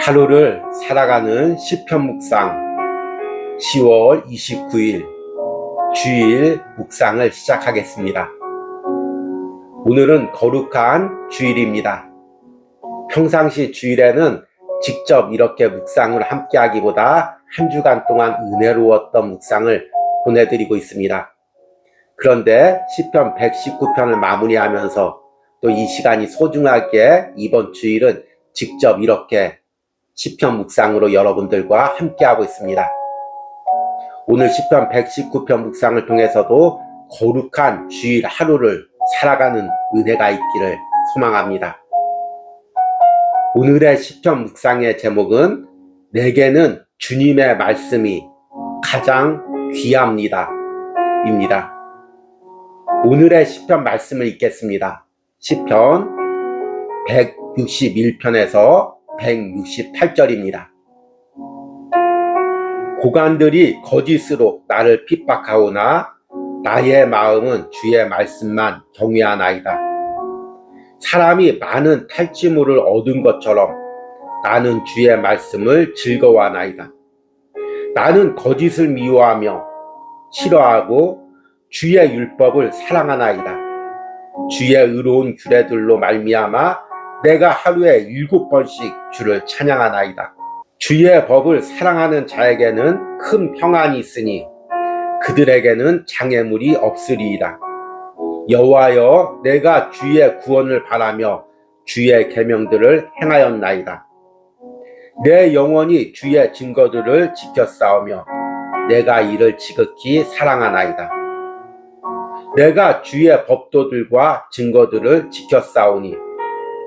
하루를 살아가는 시편 묵상 10월 29일 주일 묵상을 시작하겠습니다. 오늘은 거룩한 주일입니다. 평상시 주일에는 직접 이렇게 묵상을 함께 하기보다 한 주간 동안 은혜로웠던 묵상을 보내드리고 있습니다. 그런데 시편 119편을 마무리하면서 또 이 시간이 소중하게 이번 주일은 직접 이렇게 시편 묵상으로 여러분들과 함께하고 있습니다. 오늘 시편 119편 묵상을 통해서도 거룩한 주일 하루를 살아가는 은혜가 있기를 소망합니다. 오늘의 시편 묵상의 제목은 내게는 주님의 말씀이 가장 귀합니다 입니다. 오늘의 시편 말씀을 읽겠습니다. 시편 161편에서 168절입니다. 고관들이 거짓으로 나를 핍박하오나 나의 마음은 주의 말씀만 경외하나이다. 사람이 많은 탈취물을 얻은 것처럼 나는 주의 말씀을 즐거워하나이다. 나는 거짓을 미워하며 싫어하고 주의 율법을 사랑하나이다. 주의 의로운 규례들로 말미암아 내가 하루에 7번씩 주를 찬양하나이다. 주의 법을 사랑하는 자에게는 큰 평안이 있으니 그들에게는 장애물이 없으리이다. 여호와여, 내가 주의 구원을 바라며 주의 계명들을 행하였나이다. 내 영혼이 주의 증거들을 지켰사오며 내가 이를 지극히 사랑하나이다. 내가 주의 법도들과 증거들을 지켰사오니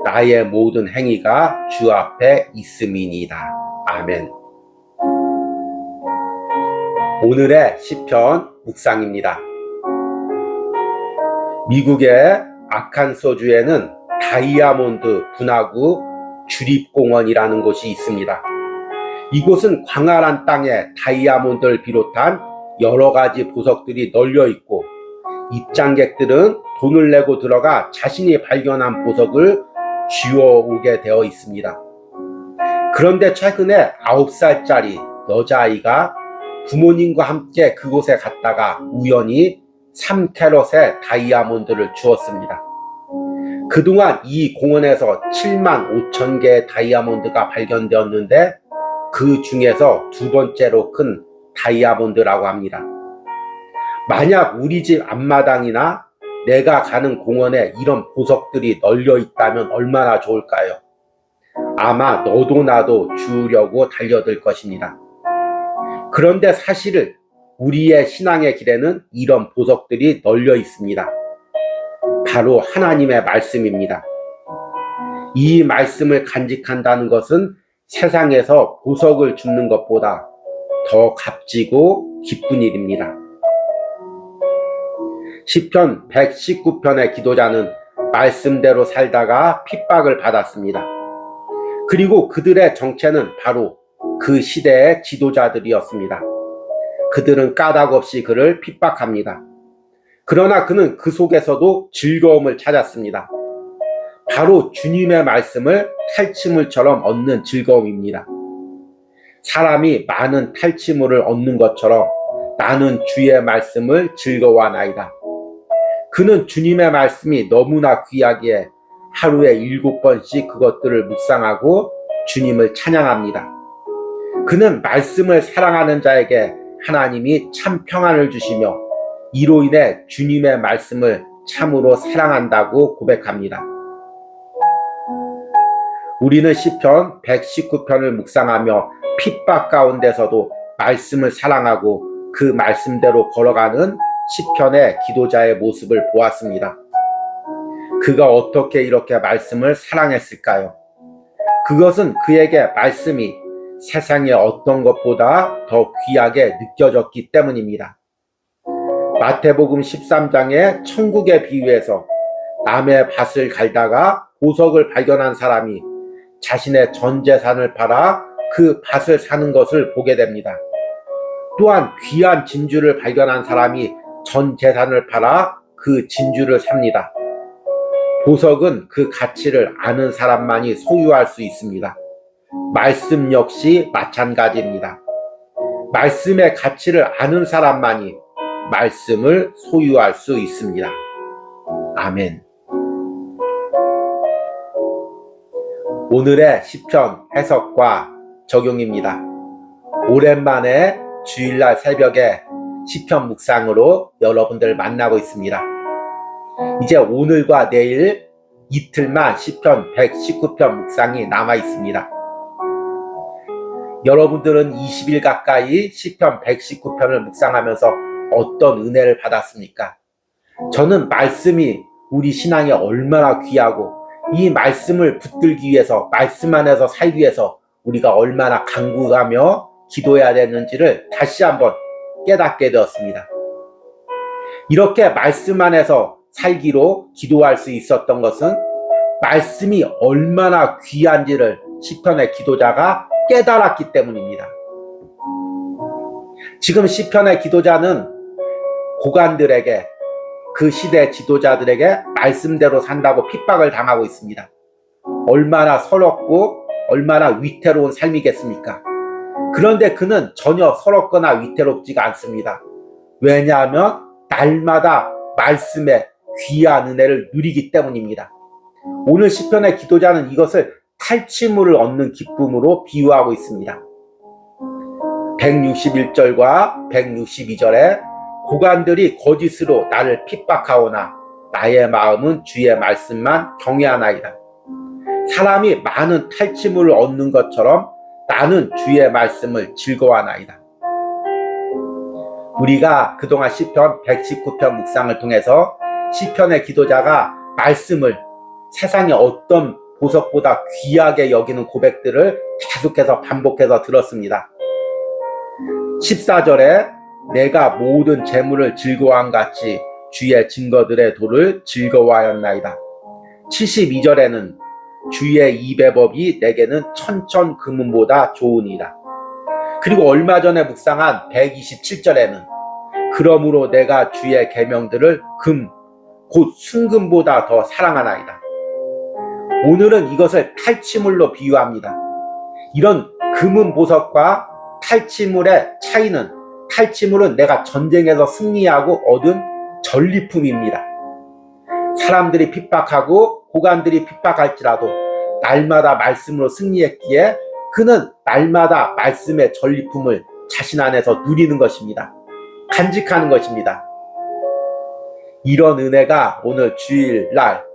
나의 모든 행위가 주 앞에 있음이니이다. 아멘. 오늘의 시편 묵상입니다. 미국의 아칸소주에는 다이아몬드 분화구 주립공원이라는 곳이 있습니다. 이곳은 광활한 땅에 다이아몬드를 비롯한 여러 가지 보석들이 널려 있고 입장객들은 돈을 내고 들어가 자신이 발견한 보석을 쥐어오게 되어 있습니다. 그런데 최근에 9살짜리 여자아이가 부모님과 함께 그곳에 갔다가 우연히 3캐럿의 다이아몬드를 주었습니다. 그동안 이 공원에서 7만 5천 개의 다이아몬드가 발견되었는데 그 중에서 두 번째로 큰 다이아몬드라고 합니다. 만약 우리 집 앞마당이나 내가 가는 공원에 이런 보석들이 널려 있다면 얼마나 좋을까요? 아마 너도 나도 주우려고 달려들 것입니다. 그런데 사실 우리의 신앙의 길에는 이런 보석들이 널려 있습니다. 바로 하나님의 말씀입니다. 이 말씀을 간직한다는 것은 세상에서 보석을 줍는 것보다 더 값지고 기쁜 일입니다. 시편 119편의 기도자는 말씀대로 살다가 핍박을 받았습니다. 그리고 그들의 정체는 바로 그 시대의 지도자들이었습니다. 그들은 까닭없이 그를 핍박합니다. 그러나 그는 그 속에서도 즐거움을 찾았습니다. 바로 주님의 말씀을 탈취물처럼 얻는 즐거움입니다. 사람이 많은 탈취물을 얻는 것처럼 나는 주의 말씀을 즐거워하나이다. 그는 주님의 말씀이 너무나 귀하기에 하루에 7번씩 그것들을 묵상하고 주님을 찬양합니다. 그는 말씀을 사랑하는 자에게 하나님이 참 평안을 주시며 이로 인해 주님의 말씀을 참으로 사랑한다고 고백합니다. 우리는 시편 119편을 묵상하며 핍박 가운데서도 말씀을 사랑하고 그 말씀대로 걸어가는 시편의 기도자의 모습을 보았습니다. 그가 어떻게 이렇게 말씀을 사랑했을까요? 그것은 그에게 말씀이 세상의 어떤 것보다 더 귀하게 느껴졌기 때문입니다. 마태복음 13장의 천국의 비유에서 남의 밭을 갈다가 보석을 발견한 사람이 자신의 전 재산을 팔아 그 밭을 사는 것을 보게 됩니다. 또한 귀한 진주를 발견한 사람이 전 재산을 팔아 그 진주를 삽니다. 보석은 그 가치를 아는 사람만이 소유할 수 있습니다. 말씀 역시 마찬가지입니다. 말씀의 가치를 아는 사람만이 말씀을 소유할 수 있습니다. 아멘. 오늘의 시편 해석과 적용입니다. 오랜만에 주일날 새벽에 시편 묵상으로 여러분들 만나고 있습니다. 이제 오늘과 내일 이틀만 시편 119편 묵상이 남아 있습니다. 여러분들은 20일 가까이 시편 119편을 묵상하면서 어떤 은혜를 받았습니까? 저는 말씀이 우리 신앙에 얼마나 귀하고 이 말씀을 붙들기 위해서, 말씀 안에서 살기 위해서 우리가 얼마나 간구하며 기도해야 되는지를 다시 한번 깨닫게 되었습니다. 이렇게 말씀 안에서 살기로 기도할 수 있었던 것은 말씀이 얼마나 귀한지를 시편의 기도자가 깨달았기 때문입니다. 지금 시편의 기도자는 고관들에게, 그 시대 지도자들에게 말씀대로 산다고 핍박을 당하고 있습니다. 얼마나 서럽고 얼마나 위태로운 삶이겠습니까? 그런데 그는 전혀 서럽거나 위태롭지가 않습니다. 왜냐하면 날마다 말씀의 귀한 은혜를 누리기 때문입니다. 오늘 시편의 기도자는 이것을 탈취물을 얻는 기쁨으로 비유하고 있습니다. 161절과 162절에 고관들이 거짓으로 나를 핍박하오나 나의 마음은 주의 말씀만 경외하나이다. 사람이 많은 탈취물을 얻는 것처럼 나는 주의 말씀을 즐거워하나이다. 우리가 그동안 시편 119편 묵상을 통해서 시편의 기도자가 말씀을 세상의 어떤 보석보다 귀하게 여기는 고백들을 계속해서 반복해서 들었습니다. 14절에 내가 모든 재물을 즐거워한 같이 주의 증거들의 도를 즐거워하였나이다. 72절에는 주의 입의 법이 내게는 천천 금은보다 좋으니라. 그리고 얼마 전에 묵상한 127절에는 그러므로 내가 주의 계명들을 금, 곧 순금보다 더 사랑하나이다. 오늘은 이것을 탈취물로 비유합니다. 이런 금은 보석과 탈취물의 차이는, 탈취물은 내가 전쟁에서 승리하고 얻은 전리품입니다. 사람들이 핍박하고 고관들이 핍박할지라도 날마다 말씀으로 승리했기에 그는 날마다 말씀의 전리품을 자신 안에서 누리는 것입니다. 간직하는 것입니다. 이런 은혜가 오늘 주일날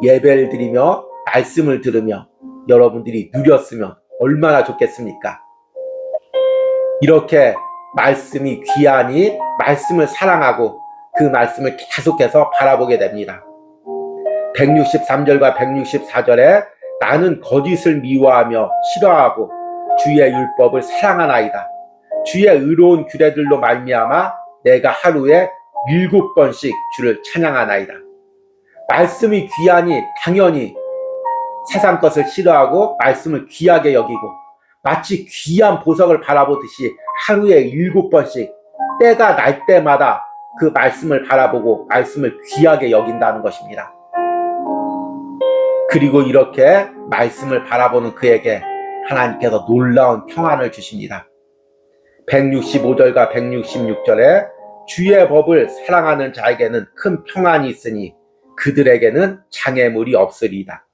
예배를 드리며 말씀을 들으며 여러분들이 누렸으면 얼마나 좋겠습니까? 이렇게 말씀이 귀하니 말씀을 사랑하고 그 말씀을 계속해서 바라보게 됩니다. 163절과 164절에 나는 거짓을 미워하며 싫어하고 주의 율법을 사랑하나이다. 주의 의로운 규례들로 말미암아 내가 하루에 7번씩 주를 찬양하나이다. 말씀이 귀하니 당연히 세상 것을 싫어하고 말씀을 귀하게 여기고 마치 귀한 보석을 바라보듯이 하루에 7번씩 때가 날 때마다 그 말씀을 바라보고 말씀을 귀하게 여긴다는 것입니다. 그리고 이렇게 말씀을 바라보는 그에게 하나님께서 놀라운 평안을 주십니다. 165절과 166절에 주의 법을 사랑하는 자에게는 큰 평안이 있으니 그들에게는 장애물이 없으리이다.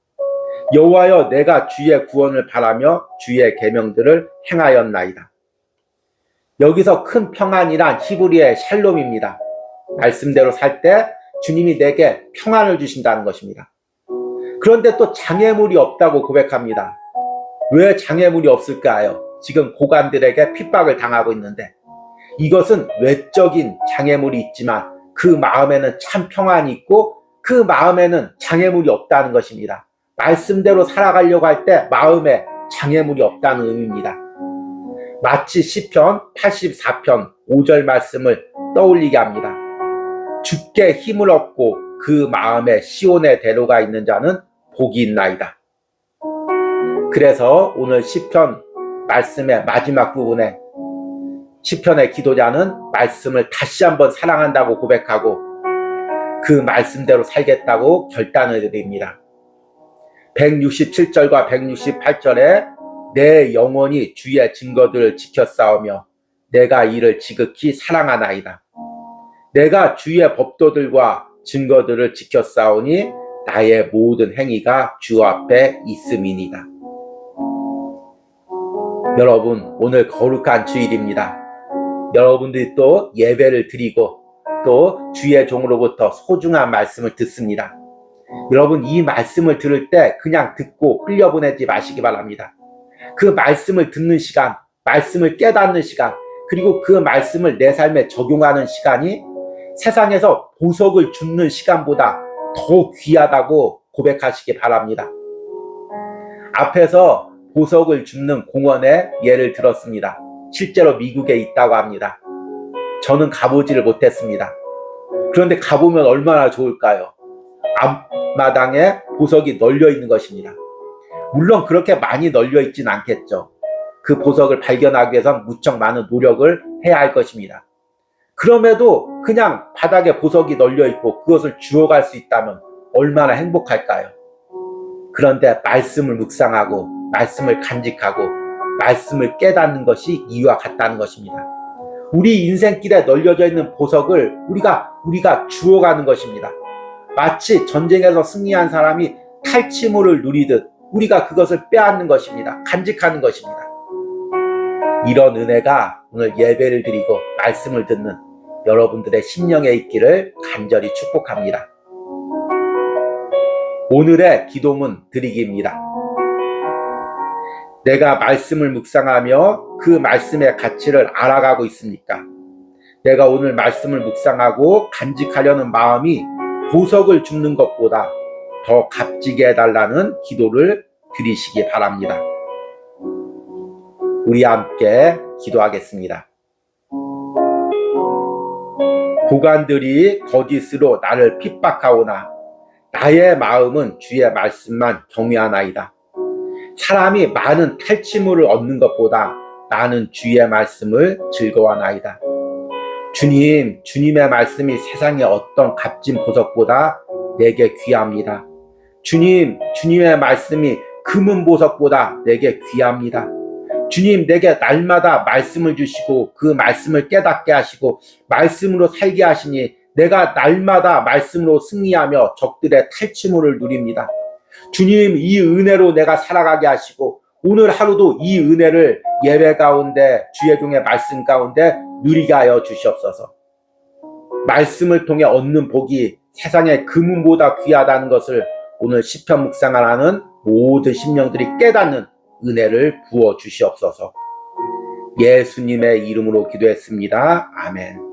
여호와여 내가 주의 구원을 바라며 주의 계명들을 행하였나이다. 여기서 큰 평안이란 히브리어의 샬롬입니다. 말씀대로 살 때 주님이 내게 평안을 주신다는 것입니다. 그런데 또 장애물이 없다고 고백합니다. 왜 장애물이 없을까요? 지금 고관들에게 핍박을 당하고 있는데 이것은 외적인 장애물이 있지만 그 마음에는 참 평안이 있고 그 마음에는 장애물이 없다는 것입니다. 말씀대로 살아가려고 할 때 마음에 장애물이 없다는 의미입니다. 마치 시편 84편 5절 말씀을 떠올리게 합니다. 주께 힘을 얻고 그 마음에 시온의 대로가 있는 자는 복이 있나이다. 그래서 오늘 시편 말씀의 마지막 부분에 시편의 기도자는 말씀을 다시 한번 사랑한다고 고백하고 그 말씀대로 살겠다고 결단을 드립니다. 167절과 168절에 내 영혼이 주의 증거들을 지켜 싸우며 내가 이를 지극히 사랑하나이다. 내가 주의 법도들과 증거들을 지켜 싸우니 나의 모든 행위가 주 앞에 있음이니이다. 여러분, 오늘 거룩한 주일입니다. 여러분들이 또 예배를 드리고 또 주의 종으로부터 소중한 말씀을 듣습니다. 여러분, 이 말씀을 들을 때 그냥 듣고 흘려보내지 마시기 바랍니다. 그 말씀을 듣는 시간, 말씀을 깨닫는 시간, 그리고 그 말씀을 내 삶에 적용하는 시간이 세상에서 보석을 줍는 시간보다 더 귀하다고 고백하시기 바랍니다. 앞에서 보석을 줍는 공원의 예를 들었습니다. 실제로 미국에 있다고 합니다. 저는 가보지를 못했습니다. 그런데 가보면 얼마나 좋을까요? 앞마당에 보석이 널려 있는 것입니다. 물론 그렇게 많이 널려 있진 않겠죠. 그 보석을 발견하기 위해선 무척 많은 노력을 해야 할 것입니다. 그럼에도 그냥 바닥에 보석이 널려 있고 그것을 주워갈 수 있다면 얼마나 행복할까요? 그런데 말씀을 묵상하고 말씀을 간직하고 말씀을 깨닫는 것이 이와 같다는 것입니다. 우리 인생길에 널려져 있는 보석을 우리가 주워가는 것입니다. 마치 전쟁에서 승리한 사람이 탈취물을 누리듯 우리가 그것을 빼앗는 것입니다. 간직하는 것입니다. 이런 은혜가 오늘 예배를 드리고 말씀을 듣는 여러분들의 심령에 있기를 간절히 축복합니다. 오늘의 기도문 드리기입니다. 내가 말씀을 묵상하며 그 말씀의 가치를 알아가고 있습니까? 내가 오늘 말씀을 묵상하고 간직하려는 마음이 보석을 줍는 것보다 더 값지게 해달라는 기도를 드리시기 바랍니다. 우리 함께 기도하겠습니다. 고관들이 거짓으로 나를 핍박하오나 나의 마음은 주의 말씀만 경외하나이다. 사람이 많은 탈취물을 얻는 것보다 나는 주의 말씀을 즐거워하나이다. 주님, 주님의 말씀이 세상의 어떤 값진 보석보다 내게 귀합니다. 주님, 주님의 말씀이 금은 보석보다 내게 귀합니다. 주님, 내게 날마다 말씀을 주시고 그 말씀을 깨닫게 하시고 말씀으로 살게 하시니 내가 날마다 말씀으로 승리하며 적들의 탈취물을 누립니다. 주님, 이 은혜로 내가 살아가게 하시고 오늘 하루도 이 은혜를 예배 가운데 주의 종의 말씀 가운데 누리게 하여 주시옵소서. 말씀을 통해 얻는 복이 세상의 금은보다 귀하다는 것을 오늘 시편 묵상하는 모든 심령들이 깨닫는 은혜를 부어 주시옵소서. 예수님의 이름으로 기도했습니다. 아멘.